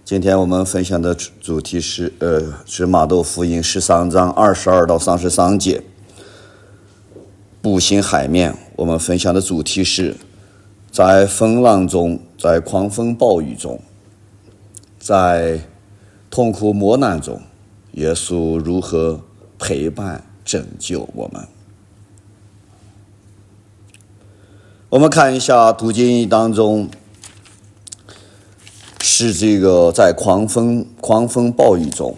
今天我们分享的主题是马窦福音13章22到33节。步行海面，我们分享的主题是在风浪中，在狂风暴雨中，在痛苦磨难中，耶稣如何陪伴拯救我们。我们看一下读经当中，是这个在狂风暴雨中，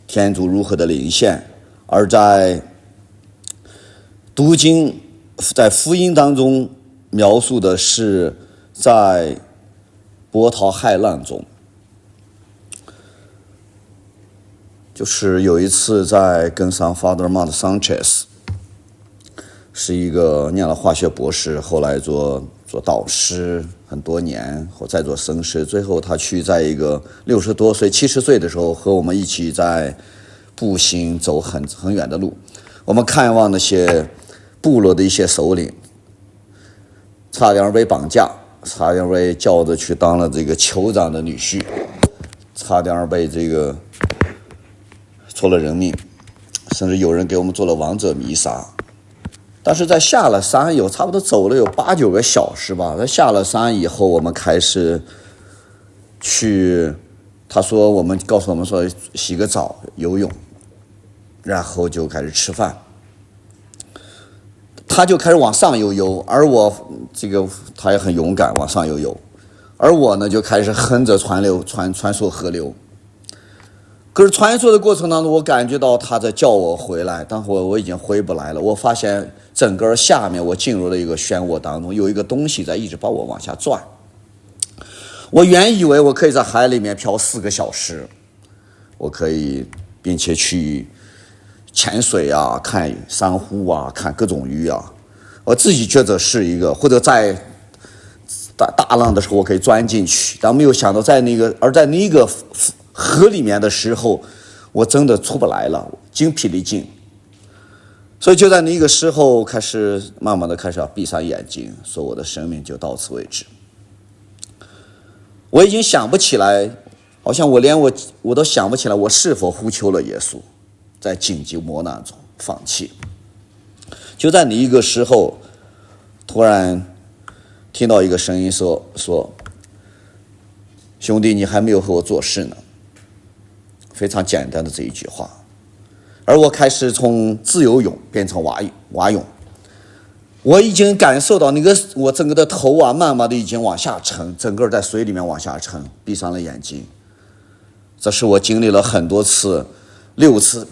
天主如何的临现；而在读经在福音当中描述的是在波涛骇浪中。就是有一次在跟上 Father Mount Sanchez， 是一个念了化学博士，后来做导师很多年，后再做僧师，最后他去在一个60多岁70岁的时候和我们一起在步行走很远的路，我们看望那些部落的一些首领，差点被绑架，差点被叫着去当了这个酋长的女婿，差点被这个出了人命，甚至有人给我们做了王者弥撒。但是在下了山有差不多走了有8、9个小时吧，在下了山以后，我们开始去，他说我们告诉我们说洗个澡游泳，然后就开始吃饭。他就开始往上游，而我他也很勇敢往上游，而我呢就开始哼着穿梭河流。可是穿梭的过程当中，我感觉到他在叫我回来，但我已经回不来了。我发现整个下面我进入了一个漩涡当中，有一个东西在一直把我往下转。我原以为我可以在海里面漂4个小时，我可以并且去潜水啊，看珊瑚啊，看各种鱼啊，我自己觉得是一个，或者在大浪的时候我可以钻进去，但没有想到在那个河里面的时候，我真的出不来了，精疲力尽。所以就在那个时候慢慢的开始要闭上眼睛，说我的生命就到此为止。我已经想不起来，好像我都想不起来我是否呼求了耶稣，在紧急磨难中放弃。就在那一个时候，突然听到一个声音说兄弟，你还没有和我做事呢。非常简单的这一句话，而我开始从自由泳变成蛙泳。我已经感受到我整个的头啊，慢慢的已经往下沉，整个在水里面往下沉，闭上了眼睛。这是我经历了很多次6次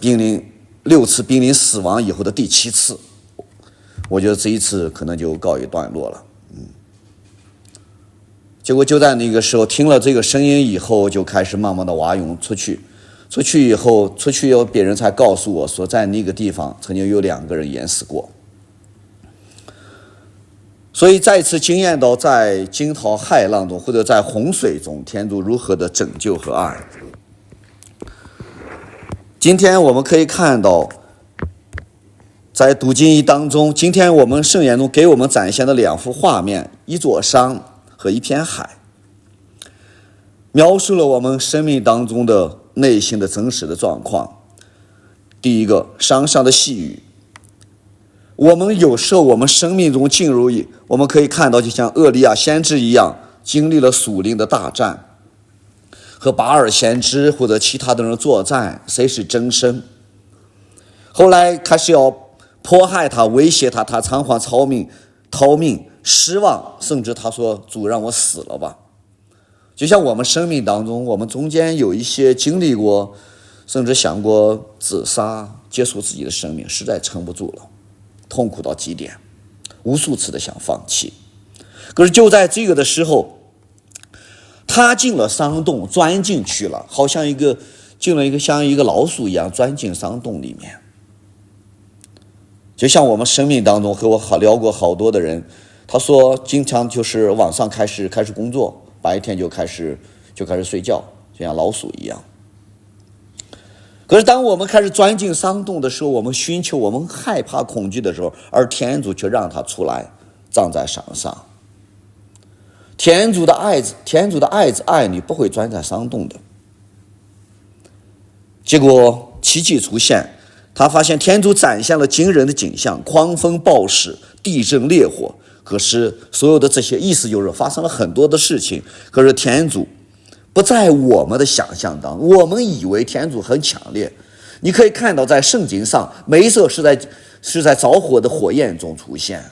濒临死亡以后的第7次，我觉得这一次可能就告一段落了。结果就在那个时候听了这个声音以后，就开始慢慢的蛙泳出去以后别人才告诉我说，在那个地方曾经有2个人淹死过。所以再次经验到在惊涛骇浪中，或者在洪水中，天主如何的拯救和爱。今天我们可以看到，在读经当中，今天我们圣言中给我们展现的2幅画面，一座山和一片海，描述了我们生命当中的内心的真实的状况。第一个，山上的细雨。我们有时候我们生命中进入我们可以看到就像厄利亚先知一样，经历了属灵的大战，和巴尔先知或者其他的人作战，谁是真神。后来开始要迫害他，威胁他，他仓皇逃命，失望，甚至他说主让我死了吧。就像我们生命当中，我们中间有一些经历过，甚至想过自杀，结束自己的生命，实在撑不住了，痛苦到极点，无数次的想放弃。可是就在这个的时候，他进了山洞，钻进去了，好像像一个老鼠一样钻进山洞里面。就像我们生命当中和我聊过好多的人，他说经常就是晚上开始工作，白天就开始睡觉，就像老鼠一样。可是当我们开始钻进山洞的时候，我们寻求，我们害怕恐惧的时候，而天主却让他出来，站在山上。天主的爱子爱你，不会转在伤痛的。结果奇迹出现，他发现天主展现了惊人的景象，狂风暴逝，地震烈火。可是所有的这些意思就是发生了很多的事情，可是天主不在我们的想象当中。我们以为天主很强烈，你可以看到在圣经上，梅瑟是在着火的火焰中出现，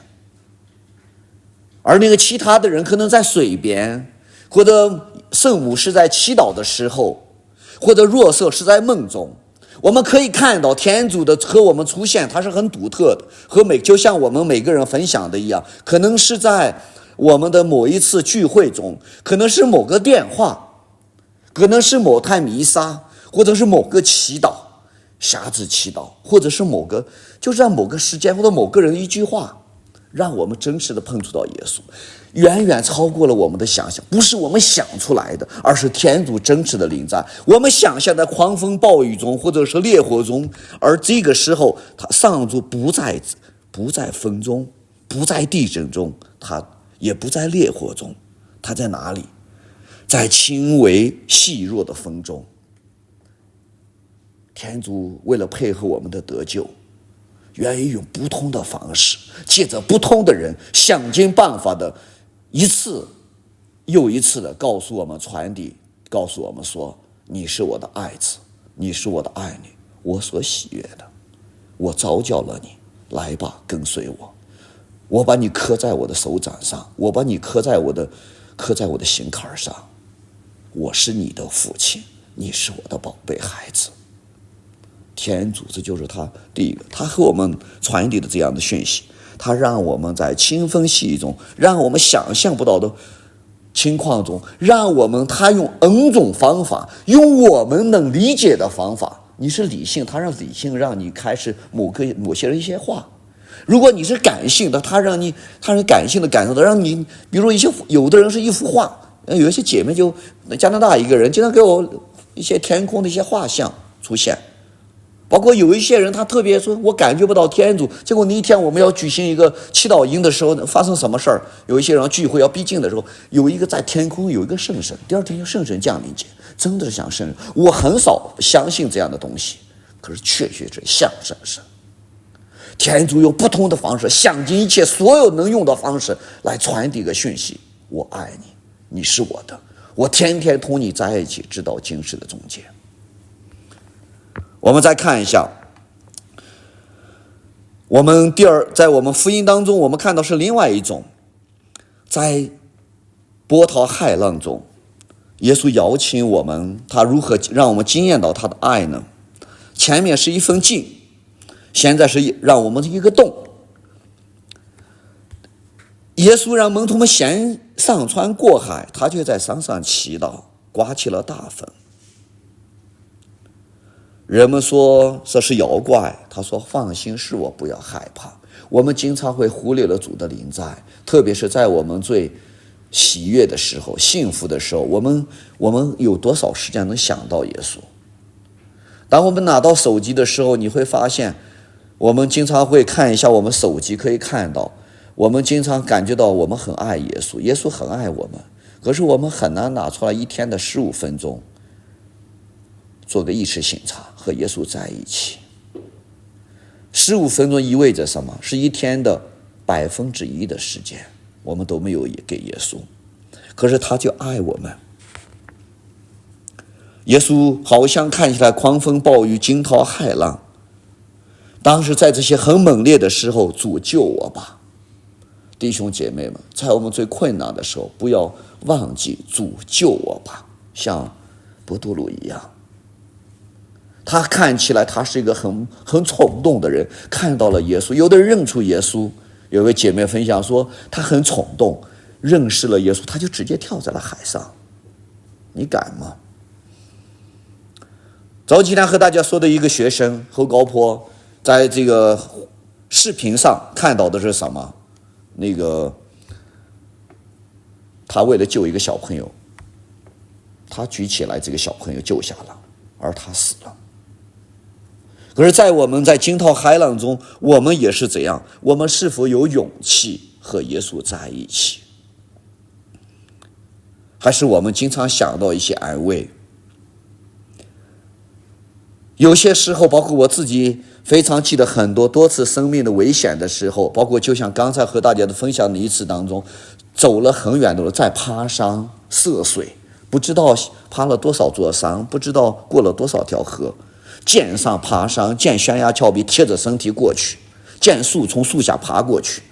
而那个其他的人可能在水边，或者圣母是在祈祷的时候，或者若瑟是在梦中。我们可以看到天主的和我们出现，它是很独特的，就像我们每个人分享的一样，可能是在我们的某一次聚会中，可能是某个电话，可能是某台弥撒，或者是某个祈祷，瞎子祈祷，或者是就是在某个时间或者某个人一句话，让我们真实的碰触到耶稣，远远超过了我们的想象，不是我们想出来的，而是天主真实的临在。我们想象在狂风暴雨中，或者是烈火中，而这个时候，他上主不在风中，不在地震中，他也不在烈火中，他在哪里？在轻微细弱的风中。天主为了配合我们的得救，愿意用不同的方式，借着不同的人，想尽办法的一次又一次的告诉我们传递，告诉我们说，你是我的爱子，你是我的爱女，我所喜悦的，我召叫了你，来吧，跟随我，我把你刻在我的手掌上，我把你刻在我的心坎上，我是你的父亲，你是我的宝贝孩子。天主，这就是他第一个，他和我们传递的这样的讯息，他让我们在清风细雨中，让我们想象不到的情况中，他用 N 种方法，用我们能理解的方法。你是理性，他让理性让你开始某些人一些话；如果你是感性的，他让感性的感受到，让你比如有的人是一幅画，有一些姐妹就加拿大一个人经常给我一些天空的一些画像出现。包括有一些人他特别说我感觉不到天主，结果那一天我们要举行一个祈祷营的时候发生什么事儿？有一些人聚会要逼近的时候，有一个在天空有一个圣神，第二天就圣神降临节，真的是像圣神。我很少相信这样的东西，可是确实像圣神。天主用不同的方式，想尽一切所有能用的方式来传递一个讯息，我爱你，你是我的，我天天同你在一起，直到今世的终结。我们再看一下，在我们福音当中，我们看到是另外一种，在波涛骇浪中，耶稣邀请我们，他如何让我们经验到他的爱呢？前面是一封信，现在是让我们一个洞。耶稣让门徒们先上船过海，他却在山上祈祷，刮起了大风。人们说这是妖怪，他说放心，是我，不要害怕。我们经常会忽略了主的临在，特别是在我们最喜悦的时候，幸福的时候，我们有多少时间能想到耶稣？当我们拿到手机的时候，你会发现我们经常会看一下我们手机，可以看到我们经常感觉到我们很爱耶稣，耶稣很爱我们，可是我们很难拿出来一天的15分钟做个意识醒察，和耶稣在一起。15分钟意味着什么？是一天的1%的时间，我们都没有给耶稣，可是他就爱我们。耶稣好像看起来狂风暴雨，惊涛骇浪，当时在这些很猛烈的时候，主救我吧。弟兄姐妹们，在我们最困难的时候，不要忘记主救我吧，像伯多禄一样。他看起来他是一个很冲动的人，看到了耶稣，有的人认出耶稣。有位姐妹分享说，他很冲动，认识了耶稣，他就直接跳在了海上。你敢吗？早几天和大家说的一个学生侯高坡，在这个视频上看到的是什么？他为了救一个小朋友，他举起来这个小朋友救下了，而他死了。可是在我们在惊涛骇浪中，我们也是这样，我们是否有勇气和耶稣在一起？还是我们经常想到一些安慰？有些时候，包括我自己非常记得很多次生命的危险的时候，包括就像刚才和大家的分享的一次当中，走了很远的路，在爬山涉水，不知道爬了多少座山，不知道过了多少条河，见上爬山，见悬崖峭壁，贴着身体过去，见树从树下爬过去。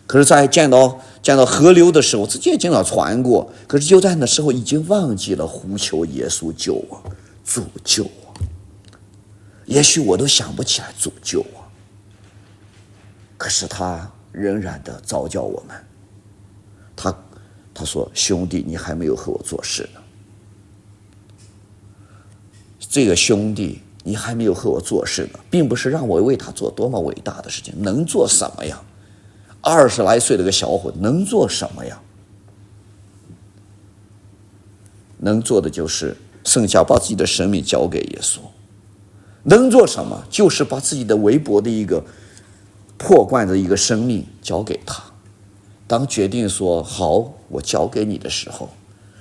可是在见到河流的时候，自己也经常穿过，可是就在那时候已经忘记了呼求耶稣救我，主救我。也许我都想不起来主救我，可是他仍然的召叫我们。他说：“兄弟，你还没有和我做事呢。这个兄弟，你还没有和我做事呢，并不是让我为他做多么伟大的事情，能做什么呀？20来岁的个小伙子能做什么呀？能做的就是剩下把自己的生命交给耶稣。能做什么？就是把自己的微薄的一个破罐的一个生命交给他。当决定说好，我交给你的时候，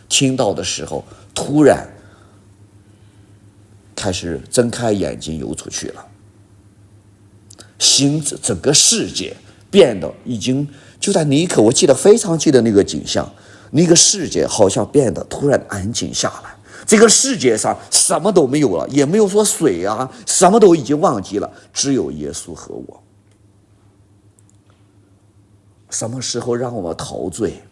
听到的时候，突然开始睁开眼睛游出去了。整个世界变得已经就在那一刻，我非常记得那个景象，那个世界好像变得突然安静下来。这个世界上什么都没有了，也没有说水啊，什么都已经忘记了，只有耶稣和我。什么时候让我们陶醉？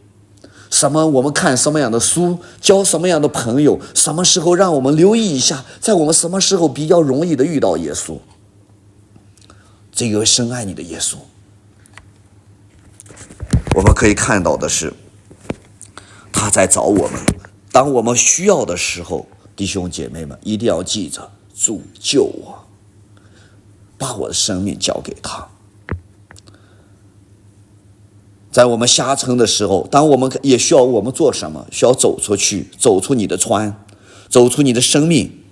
我们看什么样的书，交什么样的朋友？什么时候让我们留意一下，在我们什么时候比较容易的遇到耶稣？这个深爱你的耶稣。我们可以看到的是，他在找我们。当我们需要的时候，弟兄姐妹们一定要记着，主救我，把我的生命交给他。在我们下沉的时候，当我们也需要我们做什么？需要走出去，走出你的船，走出你的生命。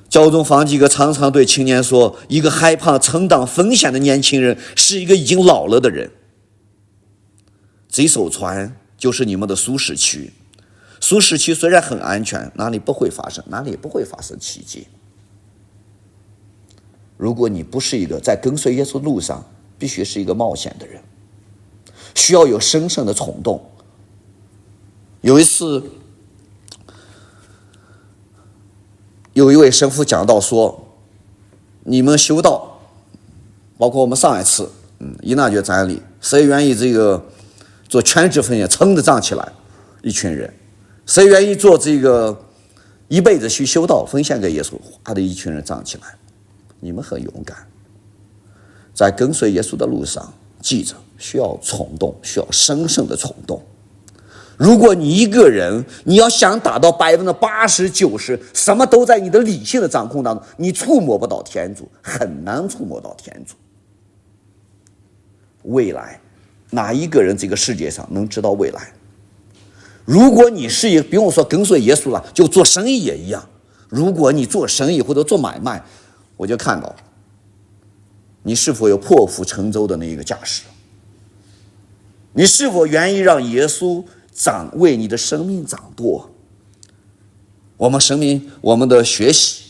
教宗方济各常常对青年说，一个害怕承担风险的年轻人是一个已经老了的人。这艘船就是你们的舒适区，舒适区虽然很安全，哪里也不会发生奇迹。如果你不是一个在跟随耶稣路上必须是一个冒险的人，需要有神圣的冲动。有一次，有一位神父讲到说，你们修道，包括我们上一次伊纳爵展里，谁愿意这个做全职奉献，撑着站起来，一群人，谁愿意做这个一辈子去修道奉献给耶稣，哗的一群人站起来。你们很勇敢，在跟随耶稣的路上，记着需要冲动，需要神圣的冲动。如果你一个人，你要想达到80%、90%，什么都在你的理性的掌控当中，你触摸不到天主，很难触摸到天主。未来，哪一个人这个世界上能知道未来？如果你是一个，不用说跟随耶稣了，就做生意也一样。如果你做生意或者做买卖，我就看到你是否有破釜沉舟的那一个架势，你是否愿意让耶稣为你的生命掌舵？我们的学习，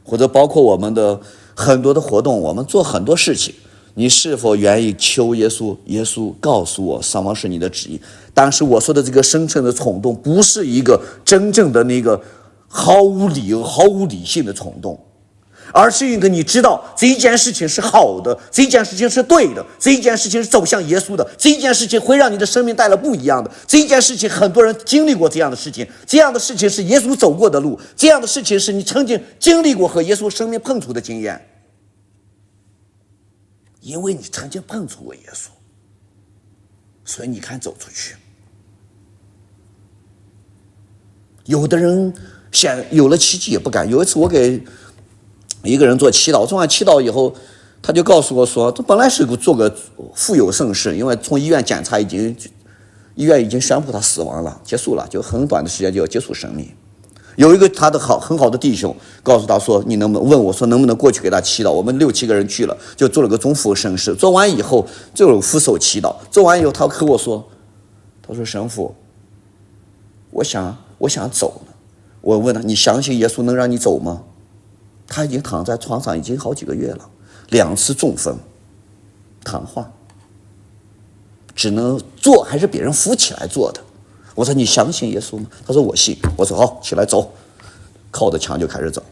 或者包括我们的很多的活动，我们做很多事情，你是否愿意求耶稣？耶稣告诉我什么是你的旨意？但是我说的这个深沉的冲动，不是一个真正的那个毫无理由、毫无理性的冲动，而是一个你知道这一件事情是好的，这一件事情是对的，这一件事情是走向耶稣的，这一件事情会让你的生命带来不一样的，这一件事情很多人经历过这样的事情，这样的事情是耶稣走过的路，这样的事情是你曾经经历过和耶稣生命碰触的经验，因为你曾经碰触过耶稣，所以你敢走出去。有的人有了奇迹也不敢。有一次我给一个人做祈祷，做完祈祷以后，他就告诉我说，这本来是做个富有盛世，因为从医院检查医院已经宣布他死亡了，结束了，就很短的时间就要结束生命。有一个他的很好的弟兄告诉他说，你能不能问我说能不能过去给他祈祷？我们6、7个人去了，就做了个中富盛世。做完以后就有俯首祈祷，做完以后他和我说，他说神父，我想走了。我问他，你相信耶稣能让你走吗？他已经躺在床上已经好几个月了，2次中风，瘫痪，只能坐还是别人扶起来坐的。我说你相信耶稣吗？他说我信。我说好，起来走，靠着墙就开始走。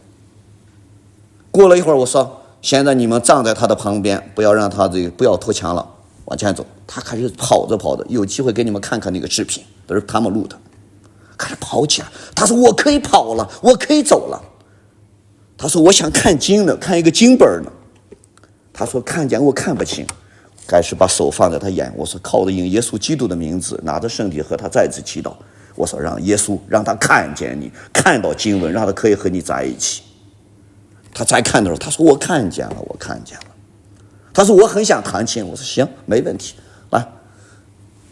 过了一会儿，我说现在你们站在他的旁边，不要让他不要脱墙了，往前走。他开始跑着，有机会给你们看看那个视频，都是他们录的。开始跑起来，他说我可以跑了，我可以走了。他说我想看经呢，看一个经本呢。他说看见我看不清，开始把手放在他眼。我说靠着应耶稣基督的名字，拿着圣体和他再次祈祷。我说让耶稣让他看见你，看到经文，让他可以和你在一起。他再看的时候，他说我看见了。他说我很想弹琴。我说行，没问题，来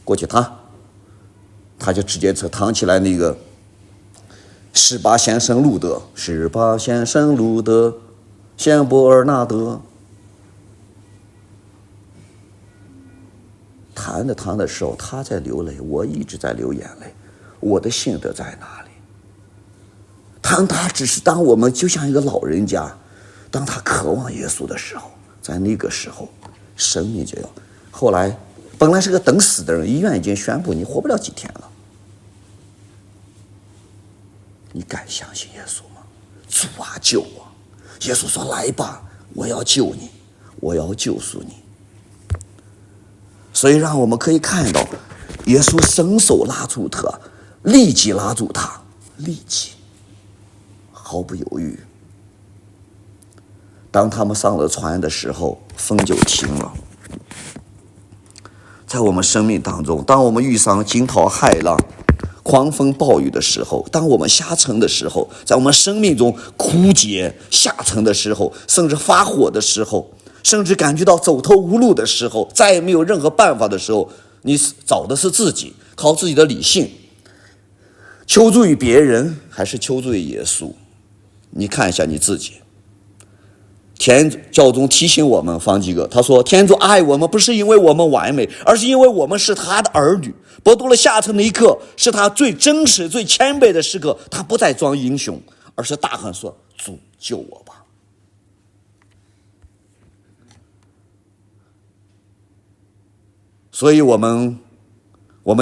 过去弹。他就直接弹起来那个18先生路德谢伯尔纳德。弹的时候，他在流泪，我一直在流眼泪。我的信德在哪里？他只是当我们就像一个老人家，当他渴望耶稣的时候，在那个时候，生命就要。后来本来是个等死的人，医院已经宣布你活不了几天了。你敢相信耶稣吗？主啊，救我！耶稣说：“来吧，我要救你，我要救赎你。”所以，让我们可以看到，耶稣伸手拉住他，立即拉住他，立即，毫不犹豫。当他们上了船的时候，风就停了。在我们生命当中，当我们遇上惊涛骇浪、狂风暴雨的时候，当我们下沉的时候，在我们生命中枯竭下沉的时候，甚至发火的时候，甚至感觉到走投无路的时候，再也没有任何办法的时候，你找的是自己，靠自己的理性，求助于别人还是求助于耶稣？你看一下你自己。教宗提醒我们放几个，他说天主爱我们不是因为我们完美，而是因为我们是他的儿女。博多了下沉的一刻，是他最真实最谦卑的时刻，他不再装英雄，而是大喊说：主救我吧。所以我们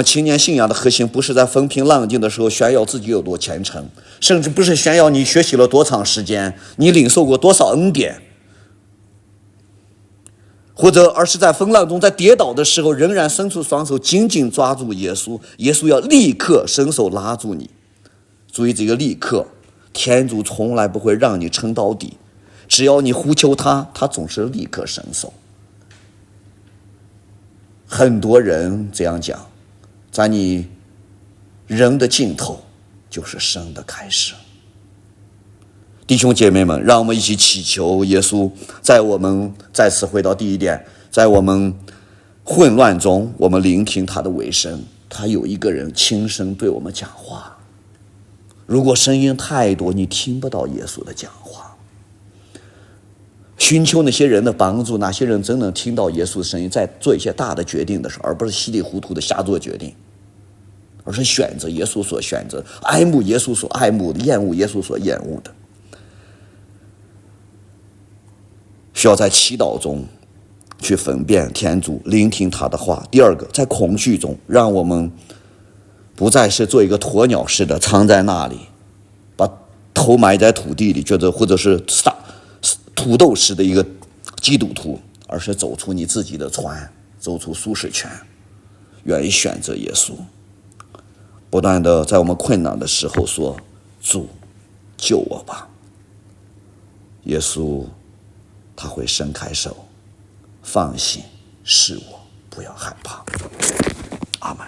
青年信仰的核心不是在风平浪静的时候炫耀自己有多虔诚，甚至不是炫耀你学习了多长时间，你领受过多少恩典，而是在风浪中，在跌倒的时候仍然伸出双手紧紧抓住耶稣，耶稣要立刻伸手拉住你。注意这个立刻，天主从来不会让你撑到底，只要你呼求他，他总是立刻伸手。很多人这样讲，在你人的尽头就是生的开始。弟兄姐妹们，让我们一起祈求耶稣，在我们再次回到第一点，在我们混乱中，我们聆听他的尾声，他有一个人轻声对我们讲话。如果声音太多，你听不到耶稣的讲话。寻求那些人的帮助，那些人真能听到耶稣的声音，在做一些大的决定的时候，而不是稀里糊涂的瞎做决定，而是选择耶稣所选择，爱慕耶稣所爱慕的，厌恶耶稣所厌恶的。需要在祈祷中去分辨天主，聆听他的话。第二个，在恐惧中，让我们不再是做一个鸵鸟似的藏在那里，把头埋在土地里，觉得或者是土豆式的一个基督徒，而是走出你自己的船，走出舒适圈，愿意选择耶稣，不断的在我们困难的时候说：主救我吧。耶稣他会伸开手，放心，是我，不要害怕。阿们。